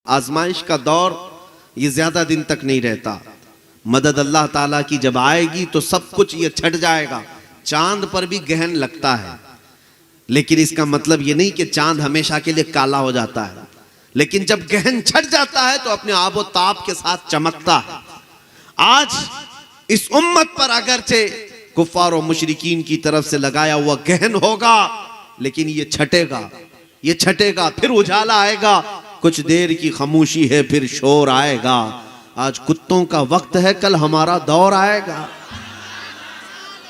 आजमाइश का दौर ये ज्यादा दिन तक नहीं रहता। मदद अल्लाह ताला की जब आएगी तो सब कुछ ये छट जाएगा। चांद पर भी गहन लगता है, लेकिन इसका मतलब ये नहीं कि चांद हमेशा के लिए काला हो जाता है, लेकिन जब गहन छट जाता है तो अपने आबो ताप के साथ चमकता है। आज इस उम्मत पर अगरचे कुफ्फार और मुशरिकीन की तरफ से लगाया हुआ गहन होगा, लेकिन ये छटेगा, फिर उजाला आएगा। कुछ देर की खामोशी है, फिर शोर आएगा। आज कुत्तों का वक्त है, कल हमारा दौर आएगा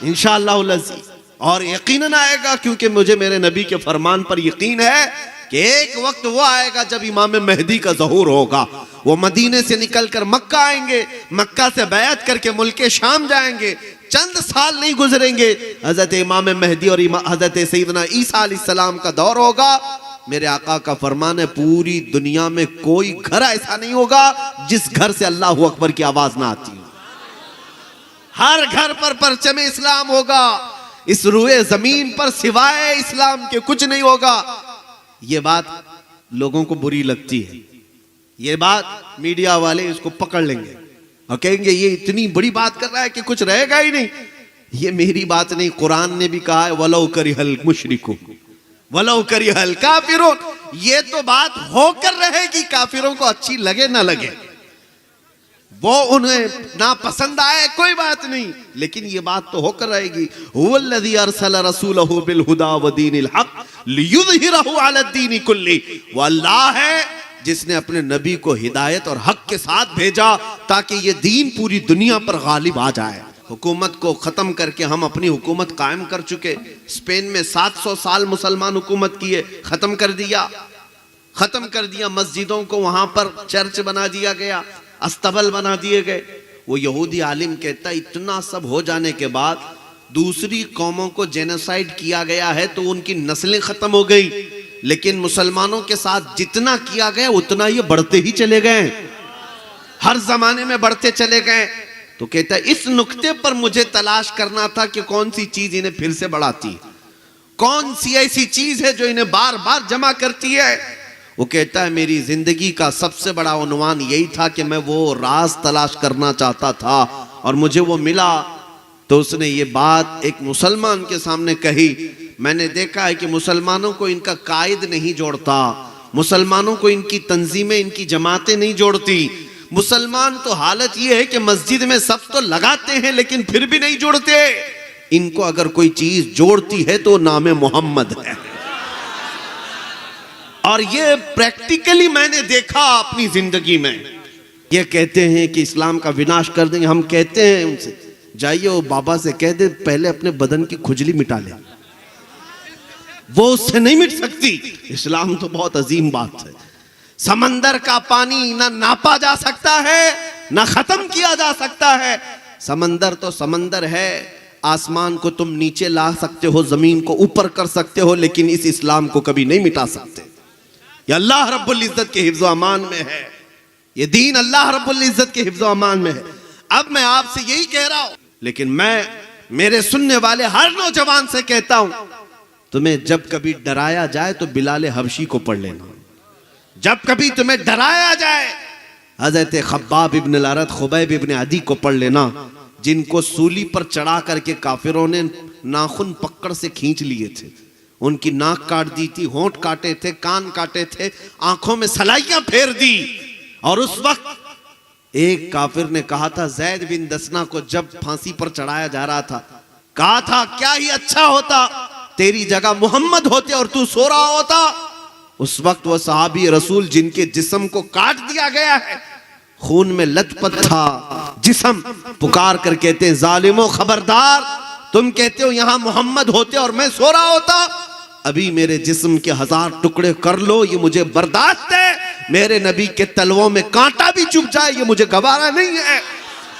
इंशाअल्लाह अज़ीज़, और यकीनन आएगा, क्योंकि मुझे मेरे नबी के फरमान पर यकीन है कि एक वक्त वो आएगा जब इमाम मेहदी का ज़हूर होगा। वो मदीने से निकलकर मक्का आएंगे, मक्का से बैत करके मुल्के शाम जाएंगे। चंद साल नहीं गुजरेंगे, हजरत इमाम मेहदी और हजरत सैयदना ईसा अलैहिस्सलाम का दौर होगा। मेरे आका का फरमान है, पूरी दुनिया में कोई घर ऐसा नहीं होगा जिस घर से अल्लाह अकबर की आवाज ना आती हो। हर घर पर परचम इस्लाम होगा। इस रुए जमीन पर सिवाय इस्लाम के कुछ नहीं होगा। ये बात लोगों को बुरी लगती है, ये बात मीडिया वाले इसको पकड़ लेंगे और कहेंगे ये इतनी बड़ी बात कर रहा है कि कुछ रहेगा ही नहीं। ये मेरी बात नहीं, कुरान ने भी कहा है वलौ करिहल मुशरिकून वलौ करिहल काफिरून। ये तो बात होकर रहेगी, काफिरों को अच्छी लगे ना लगे, वो उन्हें ना पसंद आए कोई बात नहीं, लेकिन ये बात तो होकर रहेगी। हुवल्लज़ी अरसला रसूलहु बिल हुदा व दीनिल हक़ लियुज़हिरहु अला दीनि कुल्ली। वो अल्लाह है जिसने अपने नबी को हिदायत और हक के साथ भेजा ताकि ये दीन पूरी दुनिया पर गालिब आ जाए। हुकूमत को खत्म करके हम अपनी हुकूमत कायम कर चुके। स्पेन में 700 साल मुसलमान हुकूमत किए, खत्म कर दिया। मस्जिदों को वहां पर चर्च बना दिया गया, अस्तबल बना दिए गए। वो यहूदी आलिम कहता है इतना सब हो जाने के बाद दूसरी कौमों को जेनोसाइड किया गया है तो उनकी नस्लें खत्म हो गई, लेकिन मुसलमानों के साथ जितना किया गया उतना ये बढ़ते ही चले गए, हर जमाने में बढ़ते चले गए। तो कहता है इस नुक्ते पर मुझे तलाश करना था कि कौन सी चीज इन्हें फिर से बढ़ाती है, कौन सी ऐसी चीज है जो इन्हें बार बार जमा करती है। वो कहता है मेरी जिंदगी का सबसे बड़ा उन्वान यही था कि मैं वो राज तलाश करना चाहता था और मुझे वो मिला। तो उसने ये बात एक मुसलमान के सामने कही। मैंने देखा है कि मुसलमानों को इनका कायद नहीं जोड़ता, मुसलमानों को इनकी तंजीमें, इनकी जमातें नहीं जोड़ती। मुसलमान तो हालत ये है कि मस्जिद में सब तो लगाते हैं लेकिन फिर भी नहीं जोड़ते। इनको अगर कोई चीज जोड़ती है तो नाम मोहम्मद है, और ये प्रैक्टिकली मैंने देखा अपनी जिंदगी में। ये कहते हैं कि इस्लाम का विनाश कर देंगे, हम कहते हैं उनसे जाइए वो बाबा से कह दे पहले अपने बदन की खुजली मिटा ले, वो उससे नहीं मिट सकती। इस्लाम तो बहुत अजीम बात है। समंदर का पानी ना नापा जा सकता है ना खत्म किया जा सकता है। समंदर तो समंदर है, आसमान को तुम नीचे ला सकते हो, जमीन को ऊपर कर सकते हो, लेकिन इस इस्लाम को कभी नहीं मिटा सकते। ये अल्लाह रब्बुल इज्जत के हिफ्ज़ व अमान में है, ये दीन अल्लाह रब्बुल इज्जत के हिफ्ज़ व अमान में है। अब मैं आपसे यही कह रहा हूं, लेकिन मैं मेरे सुनने वाले हर नौजवान से कहता हूं, तुम्हें जब कभी डराया जाए तो बिलाल हबशी को पढ़ लेना। जब कभी तुम्हें डराया जाए हजरत खब्बाब इब्न अल-अरत, खुबैब इब्न अदी को पढ़ लेना, जिनको सूली पर चढ़ा करके काफिरों ने नाखून पकड़ से खींच लिए थे, उनकी नाक काट दी थी, होंठ काटे थे, कान काटे थे, आंखों में सलाइयां फेर दी। और उस वक्त एक काफिर ने कहा था, जैद बिन दसना को जब फांसी पर चढ़ाया जा रहा था, कहा था क्या ही अच्छा होता तेरी जगह मोहम्मद होते और तू सो रहा होता। उस वक्त वह सहाबी रसूल जिनके जिस्म को काट दिया गया है, खून में लथपथ था जिस्म, पुकार कर कहते हैं जालिमो खबरदार, तुम कहते हो यहां मोहम्मद होते और मैं सो रहा होता, अभी मेरे जिस्म के 1000 टुकड़े कर लो, ये मुझे बर्दाश्त है। मेरे नबी के तलवों में कांटा भी चुभ जाए ये मुझे गवारा नहीं है।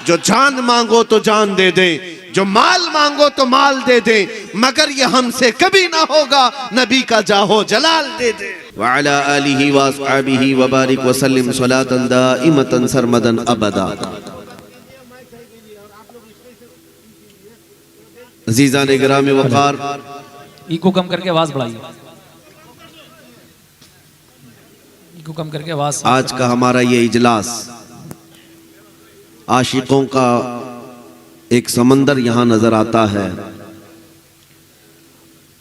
जो जान मांगो तो जान दे दे, जो माल मांगो तो माल दे दे, मगर ये हमसे कभी ना होगा नबी का जाहो जलाल दे दे। वअला आलिहि व अस्हाबिहि व बारिक व सल्लिम सलातन दाइमतन सरमदन अबदा। अज़ीज़ान गिरामी वक़ार, इको कम करके आवाज बढ़ाइए, इको कम करके आवाज। आज का हमारा ये इजलास आशिकों का एक समंदर यहाँ नजर आता है,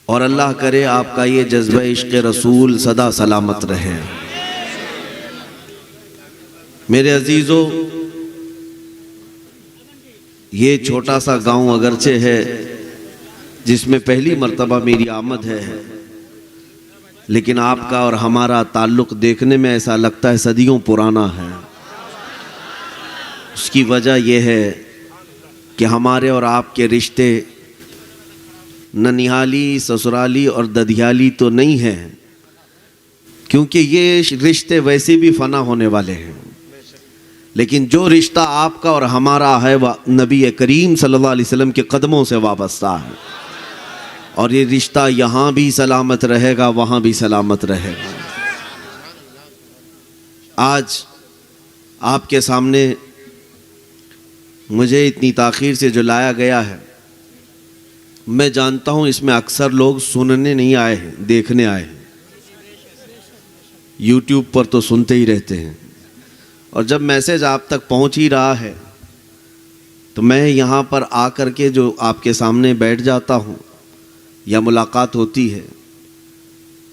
और अल्लाह करे आपका ये जज्बा इश्क़ रसूल सदा सलामत रहे। मेरे अजीजों, ये छोटा सा गांव अगरचे है जिसमें पहली मर्तबा मेरी आमद है, लेकिन आपका और हमारा ताल्लुक देखने में ऐसा लगता है सदियों पुराना है। उसकी वजह यह है कि हमारे और आपके रिश्ते ननिहाली, ससुराली और ददियाली तो नहीं हैं, क्योंकि ये रिश्ते वैसे भी फना होने वाले हैं। लेकिन जो रिश्ता आपका और हमारा है वह नबी करीम सल्लल्लाहु अलैहि वसल्लम के कदमों से वाबस्ता है, और ये रिश्ता यहाँ भी सलामत रहेगा, वहाँ भी सलामत रहेगा। आज आपके सामने मुझे इतनी ताख़ीर से जो लाया गया है, मैं जानता हूँ इसमें अक्सर लोग सुनने नहीं आए हैं, देखने आए हैं। यूट्यूब पर तो सुनते ही रहते हैं, और जब मैसेज आप तक पहुँच ही रहा है तो मैं यहाँ पर आकर के जो आपके सामने बैठ जाता हूँ या मुलाकात होती है,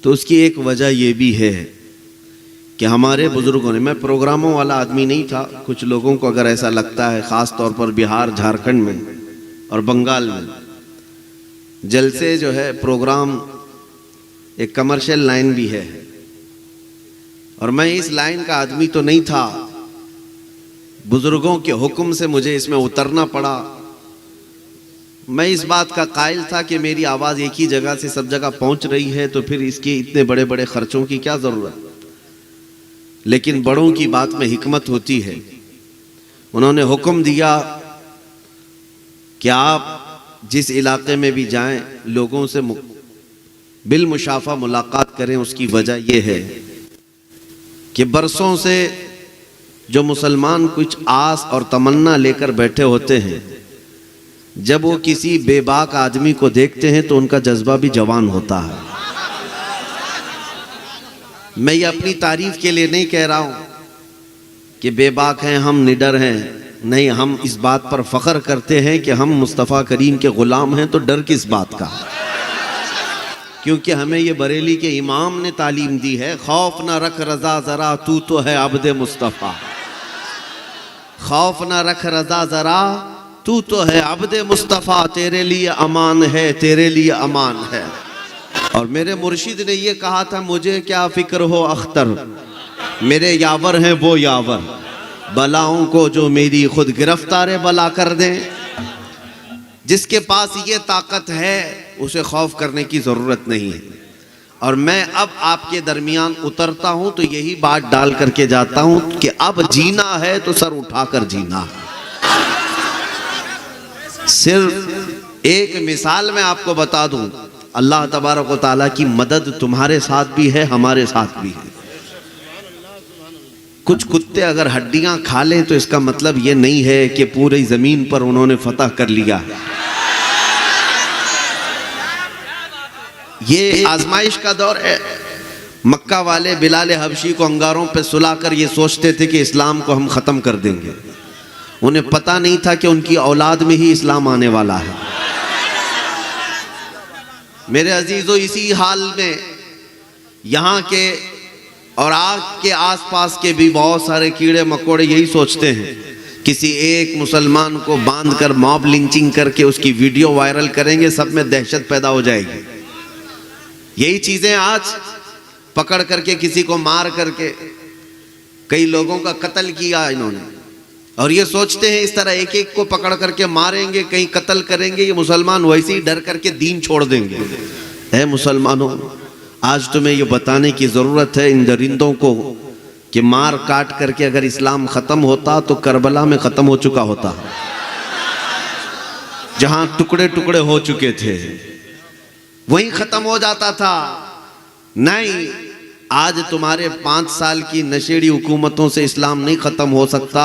तो उसकी एक वजह ये भी है कि हमारे बुज़ुर्गों ने, मैं प्रोग्रामों वाला आदमी नहीं था, कुछ लोगों को अगर ऐसा लगता है, ख़ास तौर पर बिहार, झारखंड में और बंगाल में जलसे जो है प्रोग्राम एक कमर्शियल लाइन भी है, और मैं इस लाइन का आदमी तो नहीं था। बुजुर्गों के हुक्म से मुझे इसमें उतरना पड़ा। मैं इस बात का कायल था कि मेरी आवाज़ एक ही जगह से सब जगह पहुंच रही है, तो फिर इसके इतने बड़े बड़े खर्चों की क्या ज़रूरत। लेकिन बड़ों की बात में हिकमत होती है। उन्होंने हुक्म दिया कि आप जिस इलाके में भी जाएं, लोगों से बिल मुशाफा मुलाकात करें। उसकी वजह यह है कि बरसों से जो मुसलमान कुछ आस और तमन्ना लेकर बैठे होते हैं, जब वो किसी बेबाक आदमी को देखते हैं तो उनका जज्बा भी जवान होता है। मैं ये अपनी तारीफ के लिए नहीं कह रहा हूँ कि बेबाक हैं हम, निडर हैं, नहीं, हम इस बात पर फख्र करते हैं कि हम मुस्तफ़ा करीम के ग़ुलाम हैं। तो डर किस बात का, क्योंकि हमें ये बरेली के इमाम ने तालीम दी है, खौफ ना रख रज़ा ज़रा तू तो है अब्द मुस्तफ़ा, खौफ ना रख रज़ा ज़रा तू तो है अब्द मुस्तफ़ा, तेरे लिए अमान है, तेरे लिए अमान है। और मेरे मुर्शिद ने ये कहा था, मुझे क्या फ़िक्र हो अख्तर, मेरे यावर हैं वो यावर, बलाओं को जो मेरी खुद गिरफ्तार बला कर दें। जिसके पास ये ताकत है उसे खौफ करने की ज़रूरत नहीं है। और मैं अब आपके दरमियान उतरता हूं तो यही बात डाल करके जाता हूं कि अब जीना है तो सर उठाकर जीना है। सिर्फ एक मिसाल मैं आपको बता दूं, अल्लाह तबारक व तआला की मदद तुम्हारे साथ भी है, हमारे साथ भी है। कुछ कुत्ते अगर हड्डियां खा लें तो इसका मतलब ये नहीं है कि पूरी जमीन पर उन्होंने फतह कर लिया है। ये आजमाइश का दौर है। मक्का वाले बिलाल हबशी को अंगारों पे सुलाकर ये सोचते थे कि इस्लाम को हम ख़त्म कर देंगे। उन्हें पता नहीं था कि उनकी औलाद में ही इस्लाम आने वाला है। मेरे अजीजों, इसी हाल में यहाँ के और आपके आसपास के भी बहुत सारे कीड़े मकोड़े यही सोचते हैं, किसी एक मुसलमान को बांधकर मॉब लिंचिंग करके उसकी वीडियो वायरल करेंगे, सब में दहशत पैदा हो जाएगी। यही चीज़ें आज पकड़ करके किसी को मार करके कई लोगों का कत्ल किया इन्होंने, और ये सोचते हैं इस तरह एक एक को पकड़ करके मारेंगे, कहीं कत्ल करेंगे, ये मुसलमान वैसे ही डर करके दीन छोड़ देंगे। ऐ मुसलमानों, आज तुम्हें ये बताने की ज़रूरत है इन दरिंदों को कि मार काट करके अगर इस्लाम ख़त्म होता तो करबला में ख़त्म हो चुका होता, जहाँ टुकड़े टुकड़े हो चुके थे वहीं ख़त्म हो जाता था। नहीं, आज तुम्हारे 5 साल की नशेड़ी हुकूमतों से इस्लाम नहीं ख़त्म हो सकता,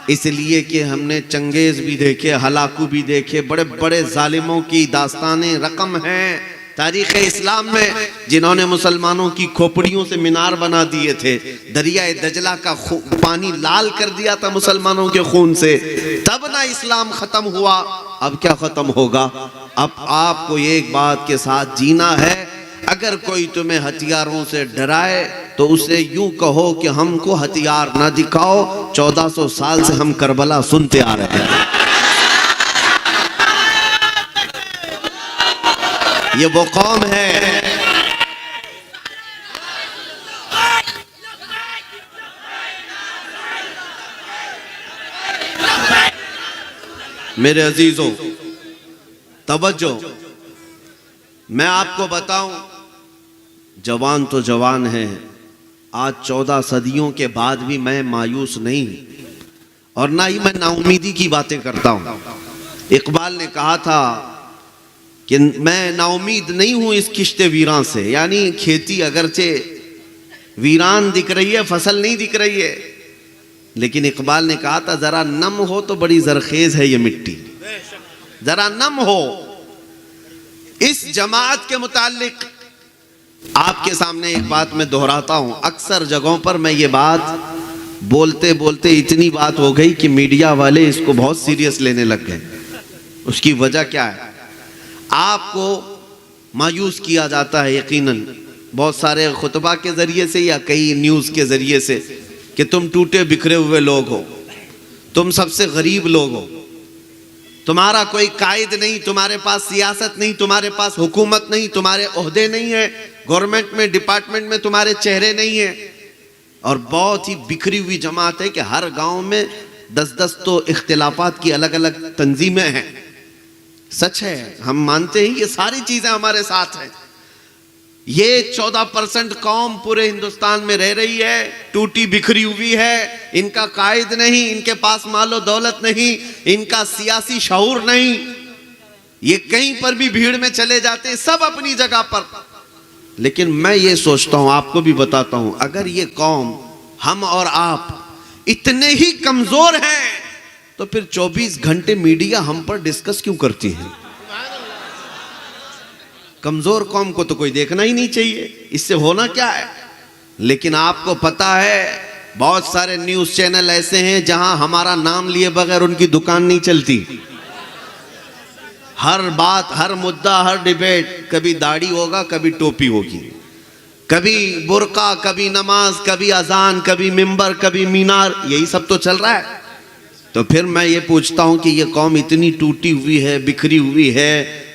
इसलिए कि हमने चंगेज़ भी देखे, हलाकू भी देखे, बड़े बड़े जालिमों की दास्तानें रकम हैं, तारीख़ इस्लाम में जिन्होंने मुसलमानों की खोपड़ियों से मीनार बना दिए थे, दरिया दजला का पानी लाल कर दिया था मुसलमानों के खून से, तब ना इस्लाम ख़त्म हुआ। अब क्या ख़त्म होगा? अब आपको एक बात के साथ जीना है, अगर कोई तुम्हें हथियारों से डराए तो उसे यूं कहो कि हमको हथियार ना दिखाओ, 1400 साल से हम करबला सुनते आ रहे हैं। ये वो कौम है मेरे अजीजों, तवज्जो। मैं आपको बताऊं, जवान तो जवान है, आज 14 सदियों के बाद भी मैं मायूस नहीं, और ना ही मैं नाउमीदी की बातें करता हूं। इकबाल ने कहा था कि मैं नाउमीद नहीं हूं इस किश्ते वीरान से, यानी खेती अगरचे वीरान दिख रही है, फसल नहीं दिख रही है, लेकिन इकबाल ने कहा था जरा नम हो तो बड़ी जरखेज है ये मिट्टी, जरा नम हो। इस जमात के मुतालिक आपके सामने एक बात मैं दोहराता हूं, अक्सर जगहों पर मैं ये बात बोलते बोलते इतनी बात हो गई कि मीडिया वाले इसको बहुत सीरियस लेने लग गए। उसकी वजह क्या है? आपको मायूस किया जाता है यकीनन बहुत सारे खुतबा के जरिए से या कई न्यूज़ के जरिए से कि तुम टूटे बिखरे हुए लोग हो, तुम सबसे गरीब लोग हो, तुम्हारा कोई कायद नहीं, तुम्हारे पास सियासत नहीं, तुम्हारे पास हुकूमत नहीं, तुम्हारे ओहदे नहीं है, गवर्नमेंट में डिपार्टमेंट में तुम्हारे चेहरे नहीं है, और बहुत ही बिखरी हुई जमात है कि हर गांव में 10-10 तो इख्तिलाफात की अलग अलग तंजीमें हैं। सच है, हम मानते हैं ये सारी चीजें हमारे साथ हैं। ये 14% कौम पूरे हिंदुस्तान में रह रही है, टूटी बिखरी हुई है, इनका कायद नहीं, इनके पास मालो दौलत नहीं, इनका सियासी शऊर नहीं, ये कहीं पर भी भीड़ में चले जाते हैं, सब अपनी जगह पर। लेकिन मैं ये सोचता हूं, आपको भी बताता हूं, अगर ये कौम, हम और आप इतने ही कमजोर हैं तो फिर 24 घंटे मीडिया हम पर डिस्कस क्यों करती है? कमजोर कौम को तो कोई देखना ही नहीं चाहिए, इससे होना क्या है? लेकिन आपको पता है बहुत सारे न्यूज़ चैनल ऐसे हैं जहां हमारा नाम लिए बगैर उनकी दुकान नहीं चलती। हर बात, हर मुद्दा, हर डिबेट, कभी दाढ़ी होगा, कभी टोपी होगी, कभी बुर्का, कभी नमाज, कभी अजान, कभी मिंबर, कभी मीनार, यही सब तो चल रहा है। तो फिर मैं ये पूछता हूं कि ये कौम इतनी टूटी हुई है, बिखरी हुई है,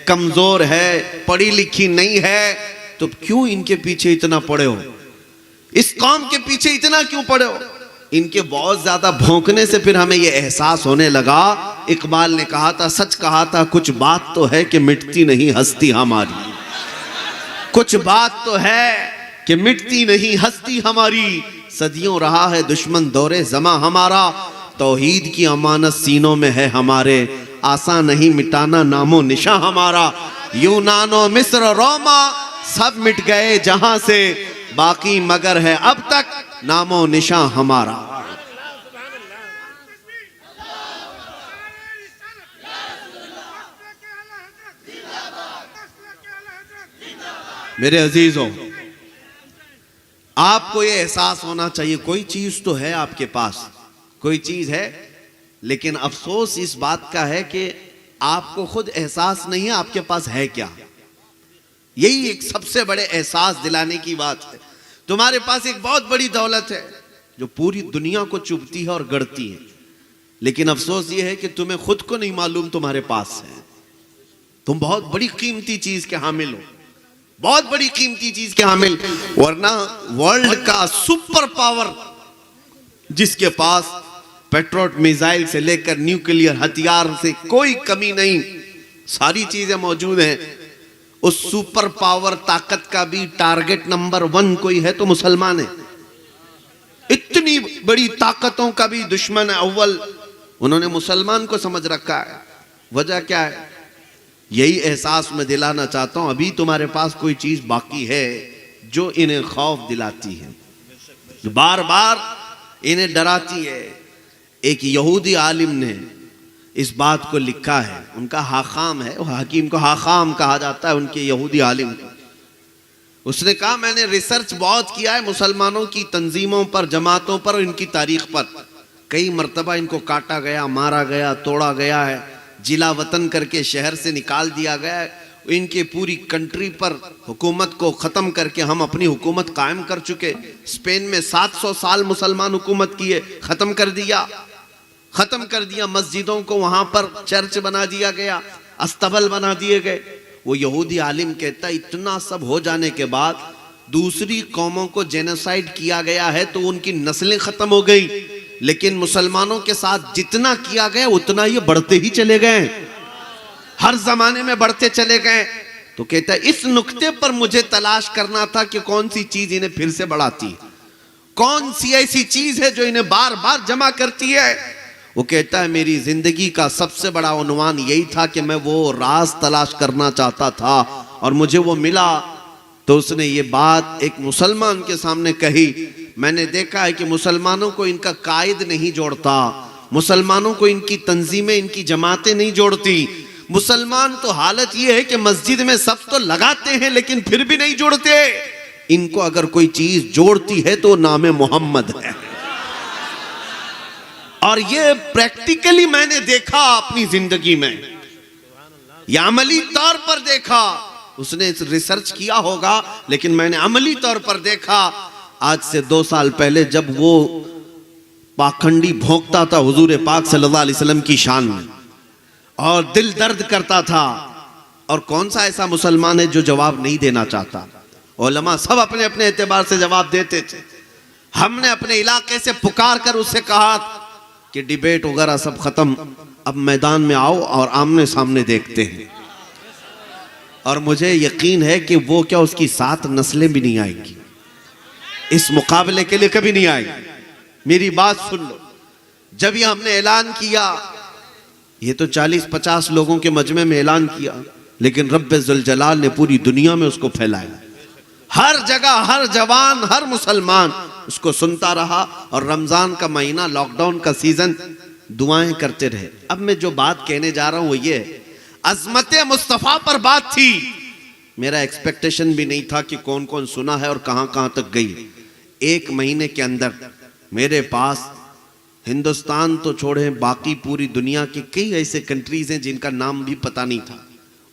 कमजोर है, पढ़ी लिखी नहीं है, तो क्यों इनके पीछे इतना पड़े हो? इस कौम के पीछे इतना क्यों पड़े हो? इनके बहुत ज्यादा भौंकने से फिर हमें ये एहसास होने लगा। इकबाल ने कहा था, सच कहा था, कुछ बात तो है कि मिटती नहीं हस्ती हमारी, कुछ बात तो है कि मिटती नहीं हस्ती हमारी, सदियों रहा है दुश्मन दौरे जमा हमारा, तौहीद की अमानत सीनों में है हमारे, आसान नहीं मिटाना नामो निशा हमारा, यूनानो मिस्र रोमा सब मिट गए जहां से, बाकी मगर है अब तक नामो निशा हमारा। मेरे अजीजों, आपको ये एहसास होना चाहिए कोई चीज तो है आपके पास, कोई चीज है, लेकिन अफसोस इस बात का है कि आपको खुद एहसास नहीं है आपके पास है क्या। यही एक सबसे बड़े एहसास दिलाने की बात है। तुम्हारे पास एक बहुत बड़ी दौलत है जो पूरी दुनिया को चुभती है और गढ़ती है, लेकिन अफसोस ये है कि तुम्हें खुद को नहीं मालूम तुम्हारे पास है। तुम बहुत बड़ी कीमती चीज के हामिल हो, बहुत बड़ी कीमती चीज के हामिल, वरना वर्ल्ड का सुपर पावर जिसके पास पेट्रोल मिसाइल से लेकर न्यूक्लियर हथियार से कोई कमी नहीं, सारी चीजें मौजूद हैं, उस सुपर पावर ताकत का भी टारगेट नंबर 1 कोई है तो मुसलमान है। इतनी बड़ी ताकतों का भी दुश्मन अव्वल उन्होंने मुसलमान को समझ रखा है। वजह क्या है? यही एहसास मैं दिलाना चाहता हूं, अभी तुम्हारे पास कोई चीज बाकी है जो इन्हें खौफ दिलाती है, जो बार बार इन्हें डराती है। एक यहूदी आलिम ने इस बात को लिखा है। उनका हाकाम है, हकीम को हाकाम कहा जाता है, उनके यहूदी आलिम को। उसने कहा मैंने रिसर्च बहुत किया है मुसलमानों की तंजीमों पर, जमातों पर और इनकी तारीख पर। कई मर्तबा इनको काटा गया, मारा गया, तोड़ा गया है, जिला वतन करके शहर से निकाल दिया गया है। इनके पूरी कंट्री पर हुकूमत को ख़त्म करके हम अपनी हुकूमत कायम कर चुके। स्पेन में 700 साल मुसलमान हुकूमत किए, ख़त्म कर दिया। मस्जिदों को वहाँ पर चर्च बना दिया गया, अस्तबल बना दिए गए। वो यहूदी आलिम कहता इतना सब हो जाने के बाद दूसरी कौमों को जेनोसाइड किया गया है तो उनकी नस्लें ख़त्म हो गई, लेकिन मुसलमानों के साथ जितना किया गया उतना ये बढ़ते ही चले गए, हर जमाने में बढ़ते चले गए। तो कहता है इस नुक्ते पर मुझे तलाश करना था कि कौन सी चीज इन्हें फिर से बढ़ाती, कौन सी ऐसी चीज है जो इन्हें बार बार जमा करती है। वो कहता है मेरी जिंदगी का सबसे बड़ा उन्वान यही था कि मैं वो राज तलाश करना चाहता था और मुझे वो मिला। तो उसने ये बात एक मुसलमान के सामने कही। मैंने देखा है कि मुसलमानों को इनका कायद नहीं जोड़ता, मुसलमानों को इनकी तंजीमें, इनकी जमातें नहीं जोड़ती। मुसलमान तो हालत ये है कि मस्जिद में सब तो लगाते हैं लेकिन फिर भी नहीं जोड़ते। इनको अगर कोई चीज जोड़ती है तो नाम मोहम्मद है। और ये प्रैक्टिकली मैंने देखा अपनी जिंदगी में, या अमली तौर पर देखा। उसने रिसर्च किया होगा लेकिन मैंने अमली तौर पर देखा। आज से 2 साल पहले जब वो पाखंडी भोंकता था हुजूर पाक सल्लल्लाहु अलैहि वसल्लम की शान में और दिल दर्द करता था, और कौन सा ऐसा मुसलमान है जो जवाब नहीं देना चाहता। उलमा सब अपने अपने एतबार से जवाब देते थे। हमने अपने इलाके से पुकार कर उससे कहा कि डिबेट वगैरह सब खत्म, अब मैदान में आओ और आमने सामने देखते हैं। और मुझे यकीन है कि वो क्या उसकी 7 नस्लें भी नहीं आएंगी, इस मुकाबले के लिए कभी नहीं आएंगी। मेरी बात सुन लो, जब ये हमने ऐलान किया, ये तो 40-50 लोगों के मजमे में ऐलान किया, लेकिन रब्बे जुल जलाल ने पूरी दुनिया में उसको फैलाया। हर जगह, हर जवान, हर मुसलमान उसको सुनता रहा। और रमजान का महीना, लॉकडाउन का सीजन, दुआएं करते रहे। अब मैं जो बात कहने जा रहा हूं वो ये अजमत मुस्तफा पर बात थी। मेरा एक्सपेक्टेशन भी नहीं था कि कौन कौन सुना है और कहां कहां तक गई। 1 महीने के अंदर मेरे पास हिंदुस्तान तो छोड़े, बाकी पूरी दुनिया की कई ऐसे कंट्रीज हैं जिनका नाम भी पता नहीं था।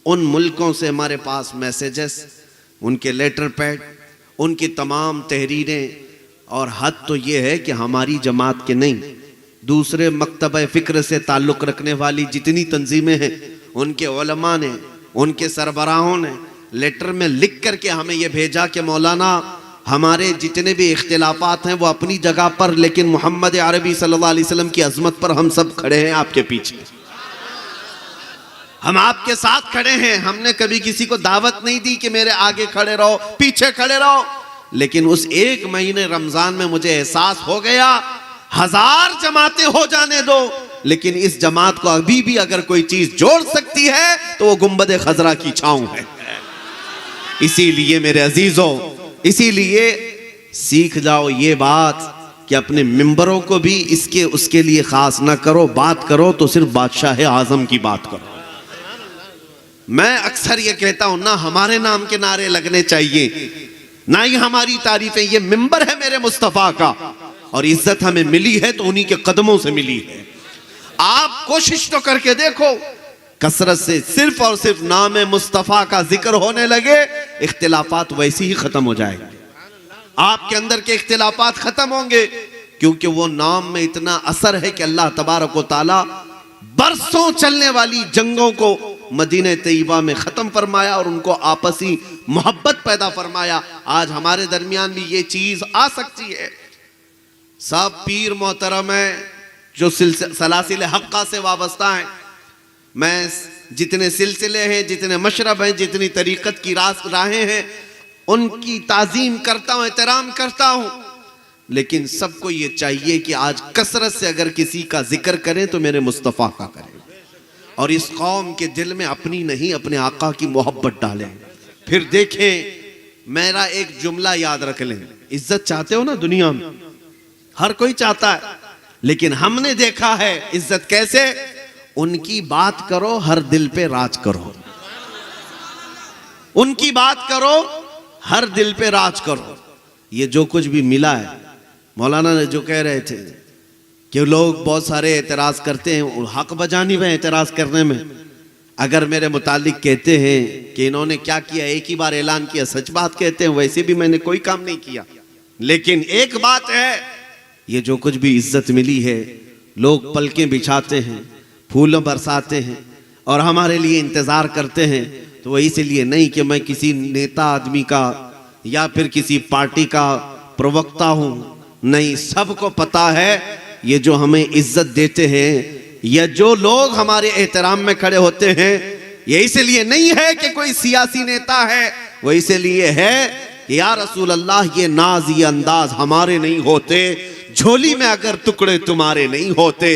उन मुल्कों से हमारे पास मैसेजेस, उनके लेटर पैड, उनकी तमाम तहरीरें। और हद तो ये है कि हमारी जमात के नहीं, दूसरे मकतब फ़िक्र से ताल्लुक़ रखने वाली जितनी तंजीमें हैं, उनके उलमा ने, उनके सरबराहों ने लेटर में लिख करके हमें यह भेजा कि मौलाना हमारे जितने भी इख्तिलाफात हैं वो अपनी जगह पर, लेकिन मोहम्मद अरबी सल्लल्लाहु अलैहि वसल्लम की अजमत पर हम सब खड़े हैं आपके पीछे, हम आपके साथ खड़े हैं। हमने कभी किसी को दावत नहीं दी कि मेरे आगे खड़े रहो, पीछे खड़े रहो। लेकिन उस 1 महीने रमजान में मुझे एहसास हो गया, 1000 जमातें हो जाने दो, लेकिन इस जमात को अभी भी अगर कोई चीज जोड़ सकती है तो वो गुंबद खजरा की छांव है। इसीलिए मेरे अजीजों, इसीलिए सीख जाओ ये बात कि अपने मिंबरों को भी इसके उसके लिए खास ना करो। बात करो तो सिर्फ बादशाह आजम की बात करो। मैं अक्सर ये कहता हूं, ना हमारे नाम के नारे लगने चाहिए, ना ही हमारी तारीफें। ये मिंबर है मेरे मुस्तफा का, और इज्जत हमें मिली है तो उन्हीं के कदमों से मिली है। आप कोशिश तो करके देखो, कसरत से सिर्फ और सिर्फ नाम मुस्तफा का जिक्र होने लगे, इख्तिलाफात वैसे ही खत्म हो जाएंगे। आपके अंदर के इख्तिलाफात खत्म होंगे, क्योंकि वो नाम में इतना असर है कि अल्लाह तबारक व तआला बरसों चलने वाली जंगों को मदीने तैयबा में खत्म फरमाया और उनको आपसी मोहब्बत पैदा फरमाया। आज हमारे दरमियान भी ये चीज आ सकती है। सब पीर मोहतरम है जो सलासिल हक्का से वाबस्ता है। मैं जितने सिलसिले हैं, जितने मशरब हैं, जितनी तरीक़त की राहें हैं, उनकी ताज़ीम करता हूँ, एहतराम करता हूँ। लेकिन सबको ये चाहिए कि आज कसरत से अगर किसी का जिक्र करें तो मेरे मुस्तफ़ा का करें, और इस कौम के दिल में अपनी नहीं अपने आका की मोहब्बत डालें। फिर देखें, मेरा एक जुमला याद रख लें, इज्जत चाहते हो ना दुनिया में, हर कोई चाहता है, लेकिन हमने देखा है इज्जत कैसे, उनकी बात करो, हर दिल पे राज करो। उनकी बात करो, हर दिल पे राज करो। ये जो कुछ भी मिला है, मौलाना ने जो कह रहे थे कि लोग बहुत सारे एतराज करते हैं, हक बजानी में एतराज करने में। अगर मेरे मुतालिक कहते हैं कि इन्होंने क्या किया, एक ही बार ऐलान किया, सच बात कहते हैं, वैसे भी मैंने कोई काम नहीं किया। लेकिन एक बात है, ये जो कुछ भी इज्जत मिली है, लोग पलकें बिछाते हैं, फूल बरसाते हैं और हमारे लिए इंतजार करते हैं, तो वो इसलिए नहीं कि मैं किसी नेता आदमी का या फिर किसी पार्टी का प्रवक्ता हूं। नहीं, सबको पता है ये जो हमें इज्जत देते हैं, या जो लोग हमारे एहतराम में खड़े होते हैं, ये इसलिए नहीं है कि कोई सियासी नेता है, वो इसलिए है कि या रसूल अल्लाह, ये नाज ये अंदाज हमारे नहीं होते, झोली में अगर टुकड़े तुम्हारे नहीं होते,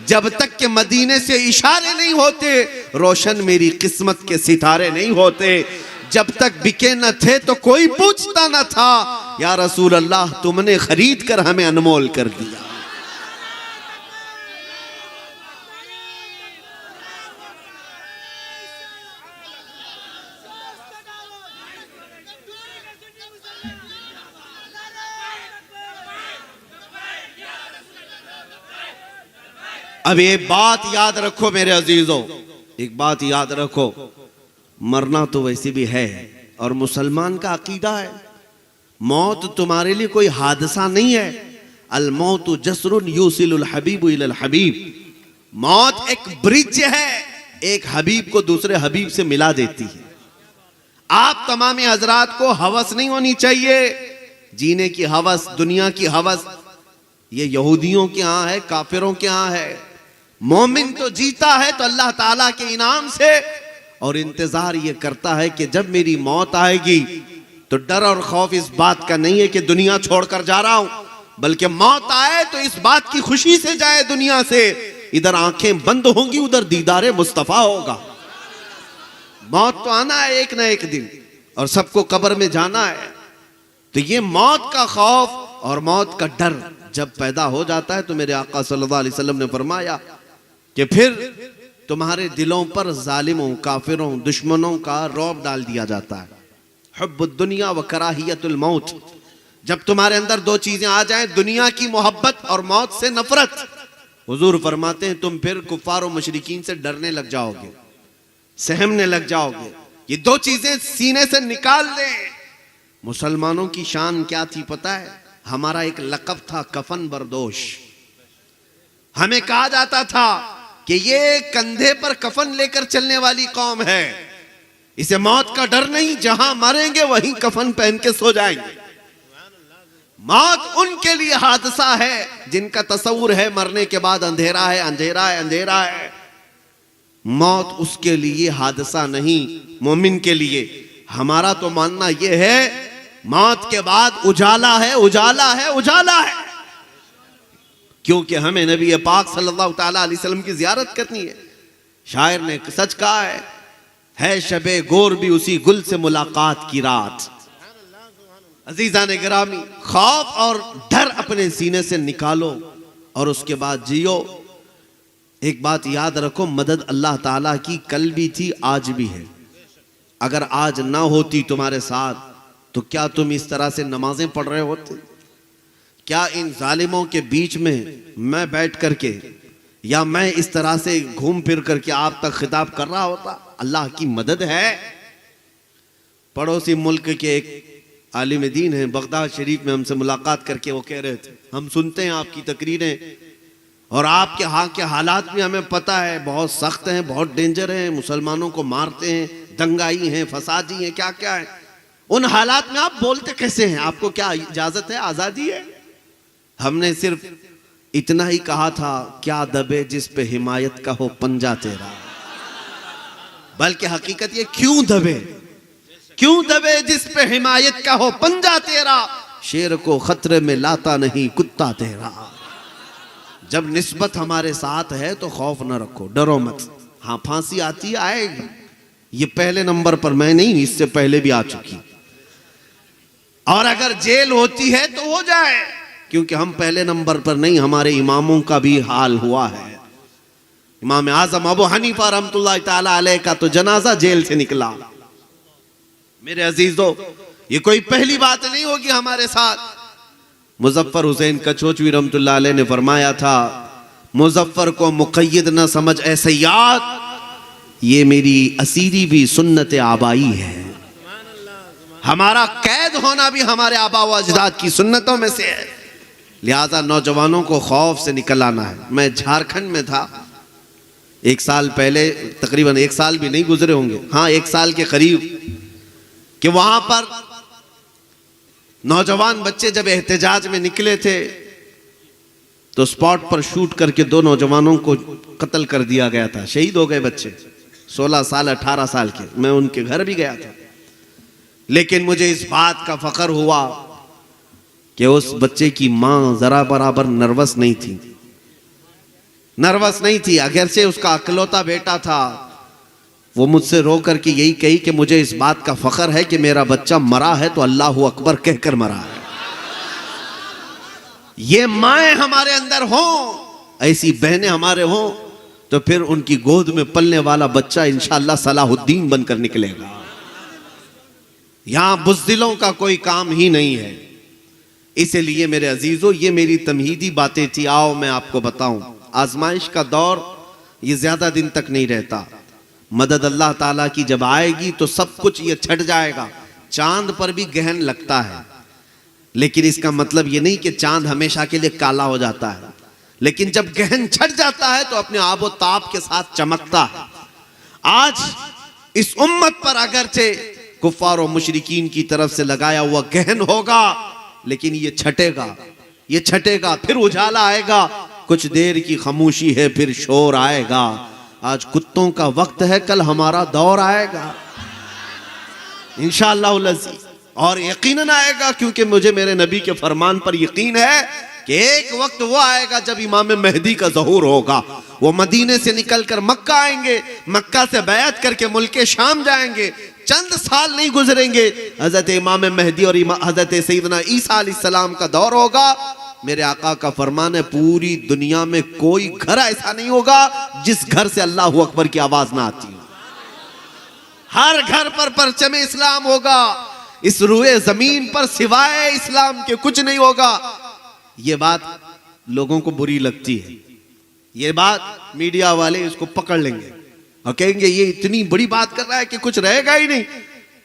जब तक के मदीने से इशारे नहीं होते, रोशन मेरी किस्मत के सितारे नहीं होते, जब तक बिके न थे तो कोई पूछता न था, या रसूल अल्लाह तुमने खरीद कर हमें अनमोल कर दिया। अब ये बात याद रखो मेरे अजीजों, एक बात याद रखो, मरना तो वैसे भी है और मुसलमान का अकीदा है, मौत तुम्हारे लिए कोई हादसा नहीं है। अल मौतु जसरुन युसिलुल हबीबु इलल हबीब, मौत एक ब्रिज है, एक हबीब को दूसरे हबीब से मिला देती है। आप तमाम हजरात को हवस नहीं होनी चाहिए, जीने की हवस, दुनिया की हवस, ये यहूदियों के यहाँ है, काफिरों के यहाँ है। मोमिन तो जीता है तो अल्लाह ताला के इनाम से, और इंतजार ये करता है कि जब मेरी मौत आएगी तो डर और खौफ इस बात का नहीं है कि दुनिया छोड़कर जा रहा हूं, बल्कि मौत आए तो इस बात की खुशी से जाए दुनिया से, इधर आंखें बंद होंगी, उधर दीदारे मुस्तफा होगा। मौत तो आना है एक ना एक दिन, और सबको कब्र में जाना है। तो ये मौत का खौफ और मौत का डर जब पैदा हो जाता है, तो मेरे आका सल्लल्लाहु अलैहि वसल्लम ने फरमाया कि फिर तुम्हारे दिलों पर जालिमों, काफिरों, दुश्मनों का रौब डाल दिया जाता है, हुब्बुद दुनिया व कराहियतुल मौत। जब तुम्हारे अंदर दो चीजें आ जाएं, दुनिया की मोहब्बत और मौत से नफरत, हुजूर फरमाते हैं तुम फिर कुफार और मुशरिकीन से डरने लग जाओगे, सहमने लग जाओगे। ये दो चीजें सीने से निकाल दें। मुसलमानों की शान क्या थी पता है? हमारा एक लक़ब था कफन बरदोश। हमें कहा जाता था कि ये कंधे पर कफन लेकर चलने वाली कौम है, इसे मौत का डर नहीं, जहां मरेंगे वहीं कफन पहन के सो जाएंगे। मौत उनके लिए हादसा है जिनका तस्वुर है मरने के बाद अंधेरा है, अंधेरा है, अंधेरा है। मौत उसके लिए हादसा नहीं, मोमिन के लिए। हमारा तो मानना यह है मौत के बाद उजाला है, उजाला है, उजाला है, क्योंकि हमें नबी पाक सल्लल्लाहु ताला अलैहि वसल्लम की जियारत करनी है। शायर ने सच कहा है शबे गोर भी उसी गुल से मुलाकात की रात। अजीजान गिरामी, खौफ और डर अपने सीने से निकालो और उसके बाद जियो। एक बात याद रखो, मदद अल्लाह ताला की कल भी थी, आज भी है। अगर आज ना होती तुम्हारे साथ तो क्या तुम इस तरह से नमाजें पढ़ रहे होते? क्या इन जालिमों के बीच में मैं बैठ करके या मैं इस तरह से घूम फिर करके आप तक खिताब कर रहा होता? अल्लाह की मदद है। पड़ोसी मुल्क के एक आलिम दीन है, बगदाद शरीफ में हमसे मुलाकात करके वो कह रहे थे, हम सुनते हैं आपकी तकरीरें और आपके यहाँ के हालात भी हमें पता है, बहुत सख्त हैं, बहुत डेंजर हैं, मुसलमानों को मारते हैं, दंगाई हैं, फसादी हैं, क्या क्या है। उन हालात में आप बोलते कैसे हैं? आपको क्या इजाजत है, आजादी है? हमने सिर्फ इतना ही कहा था, क्या दबे जिस पे हिमायत का हो पंजा तेरा। बल्कि हकीकत ये, क्यों दबे, क्यों दबे जिस पे हिमायत का हो पंजा तेरा, शेर को खतरे में लाता नहीं कुत्ता तेरा। जब निस्बत हमारे साथ है तो खौफ न रखो, डरो मत। हाँ, फांसी आती है, आएगी, ये पहले नंबर पर मैं नहीं, इससे पहले भी आ चुकी। और अगर जेल होती है तो हो जाए, क्योंकि हम पहले नंबर पर नहीं, हमारे इमामों का भी हाल हुआ है। इमाम आजम अबू हनीफा रहमतुल्लाह ताला अलैह का तो जनाजा जेल से निकला। मेरे अजीजों, ये कोई पहली बात नहीं होगी हमारे साथ। मुजफ्फर हुसैन कचोचवी रहमतुल्लाह अलैह ने फरमाया था, मुजफ्फर को मुक़य्यद न समझ ऐ सय्याद, ये मेरी असीरी भी सुन्नत आबाई है। हमारा कैद होना भी हमारे आबा व अजदाद की सुन्नतों में से है। लिहाजा नौजवानों को खौफ से निकल आना है। मैं झारखंड में था 1 साल पहले, तकरीबन 1 साल भी नहीं गुजरे होंगे, हाँ 1 साल के करीब, कि वहां पर नौजवान बच्चे जब एहतजाज में निकले थे तो स्पॉट पर शूट करके 2 नौजवानों को कत्ल कर दिया गया था। शहीद हो गए बच्चे 16 साल 18 साल के। मैं उनके घर भी गया था, लेकिन मुझे इस बात का फख्र हुआ कि उस बच्चे की मां जरा बराबर नर्वस नहीं थी। अगर से उसका अकलौता बेटा था, वो मुझसे रो करके यही कही कि मुझे इस बात का फख्र है कि मेरा बच्चा मरा है तो अल्लाहू अकबर कहकर मरा है। ये माएं हमारे अंदर हों, ऐसी बहनें हमारे हों, तो फिर उनकी गोद में पलने वाला बच्चा इंशाअल्लाह सलाहुद्दीन बनकर निकलेगा। यहां बुज़दिलों का कोई काम ही नहीं है। इसलिए मेरे अजीजों, ये मेरी तमहीदी बातें थी। आओ मैं आपको बताऊं, आजमाइश का दौर ये ज्यादा दिन तक नहीं रहता। मदद अल्लाह ताला की जब आएगी तो सब कुछ ये छट जाएगा। चांद पर भी गहन लगता है, लेकिन इसका मतलब ये नहीं कि चांद हमेशा के लिए काला हो जाता है, लेकिन जब गहन छट जाता है तो अपने आबो ताप के साथ चमकता है। आज इस उम्मत पर अगरचे कुफ्फार और मुशरिकीन की तरफ से लगाया हुआ गहन होगा, लेकिन ये छटेगा, फिर उजाला आएगा। कुछ देर की खामोशी है, फिर शोर आएगा। आज कुत्तों का वक्त है, कल हमारा दौर आएगा इंशाअल्लाह अज़ीज़, और यकीनन आएगा, क्योंकि मुझे मेरे नबी के फरमान पर यकीन है कि एक वक्त वो आएगा जब इमाम मेहदी का ज़हूर होगा। वो मदीने से निकलकर मक्का आएंगे, मक्का से बैत करके मुल्के शाम जाएंगे। चंद साल नहीं गुजरेंगे, हजरत इमाम मेहदी और हजरत सैयदना ईसा अलैहिस्सलाम का दौर होगा। मेरे आका का फरमान है, पूरी दुनिया में कोई घर ऐसा नहीं होगा जिस घर से अल्लाहू अकबर की आवाज ना आती हो। हर घर पर परचम इस्लाम होगा। इस रूए जमीन पर सिवाय इस्लाम के कुछ नहीं होगा। ये बात लोगों को बुरी लगती है, ये बात मीडिया वाले इसको पकड़ लेंगे और कहेंगे ये इतनी बड़ी बात कर रहा है कि कुछ रहेगा ही नहीं।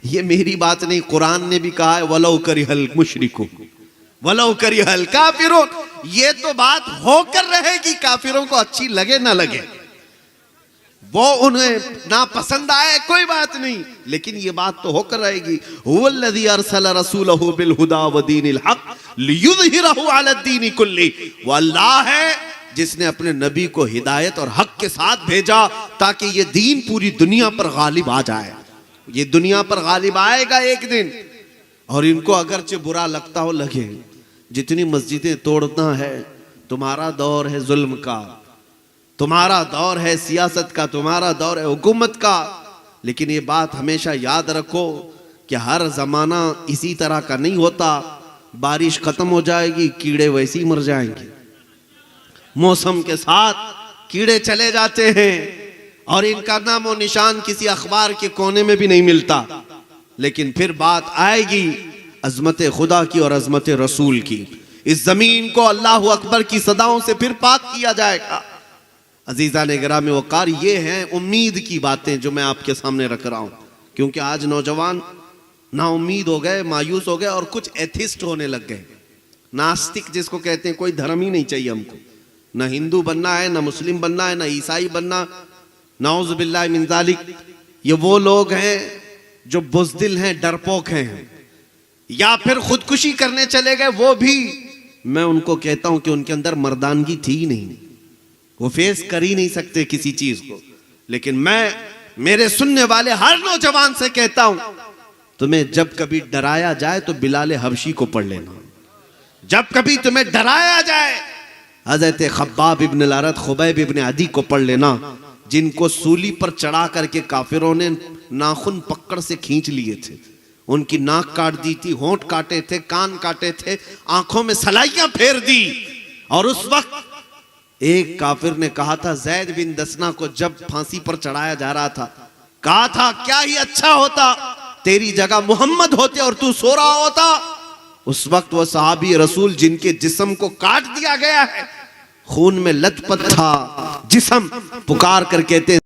ये मेरी बात नहीं, कुरान ने भी कहा है, वलौ करिहल मुशरिकून वलौ करिहल काफिरून। ये तो बात होकर रहेगी, काफिरों को अच्छी लगे ना लगे, वो उन्हें ना पसंद आए कोई बात नहीं, लेकिन ये बात तो होकर रहेगी। हुवल्लज़ी अरसला रसूलहु बिल हुदा व दीनिल हक़ लियुज़हिरहु अला दीनि कुल्ली। वो अल्लाह है जिसने अपने नबी को हिदायत और हक के साथ भेजा ताकि ये दीन पूरी दुनिया पर गालिब आ जाए। ये दुनिया पर गालिब आएगा एक दिन, और इनको अगरचे बुरा लगता हो लगे। जितनी मस्जिदें तोड़ना है, तुम्हारा दौर है जुल्म का, तुम्हारा दौर है सियासत का, तुम्हारा दौर है हुकूमत का, लेकिन ये बात हमेशा याद रखो कि हर जमाना इसी तरह का नहीं होता। बारिश खत्म हो जाएगी, कीड़े वैसे ही मर जाएंगे। मौसम के साथ कीड़े चले जाते हैं और इनका नामो निशान किसी अखबार के कोने में भी नहीं मिलता। लेकिन फिर बात आएगी अजमत खुदा की और अजमत रसूल की। इस जमीन को अल्लाहु अकबर की सदाओं से फिर पाक किया जाएगा। अजीजा ने गिरामी वकार, ये हैं उम्मीद की बातें जो मैं आपके सामने रख रहा हूं, क्योंकि आज नौजवान ना उम्मीद हो गए, मायूस हो गए और कुछ एथिस्ट होने लग गए। नास्तिक जिसको कहते हैं, कोई धर्म ही नहीं चाहिए हमको, ना हिंदू बनना है, ना मुस्लिम बनना है, ना ईसाई बनना, नाउज़ बिल्लाह मिन ज़ालिक। ये वो लोग हैं जो बुज़दिल हैं, डरपोक हैं, या फिर खुदकुशी करने चले गए। वो भी मैं उनको कहता हूं कि उनके अंदर मर्दानगी थी ही नहीं, वो फेस कर ही नहीं सकते किसी चीज को। लेकिन मैं मेरे सुनने वाले हर नौजवान से कहता हूं, तुम्हें जब कभी डराया जाए तो बिलाल हबशी को पढ़ लेना। जब कभी तुम्हें डराया जाए, हजरत खब्बाब इब्न अल-अरत, खुबैब इब्न अदी को पढ़ लेना, जिनको सूली पर चढ़ा करके काफिरों ने नाखून पकड़ से खींच लिए थे, उनकी नाक काट दी थी, होंठ काटे थे, कान काटे थे, आंखों में सलाइयां फेर दी। और उस वक्त एक काफिर ने कहा था जैद बिन दसना को जब फांसी पर चढ़ाया जा रहा था, कहा था क्या ही अच्छा होता तेरी जगह मोहम्मद होते और तू सो रहा होता। उस वक्त वह सहाबी रसूल जिनके जिस्म को काट दिया गया है, खून में लथपथ था जिस्म, पुकार कर कहते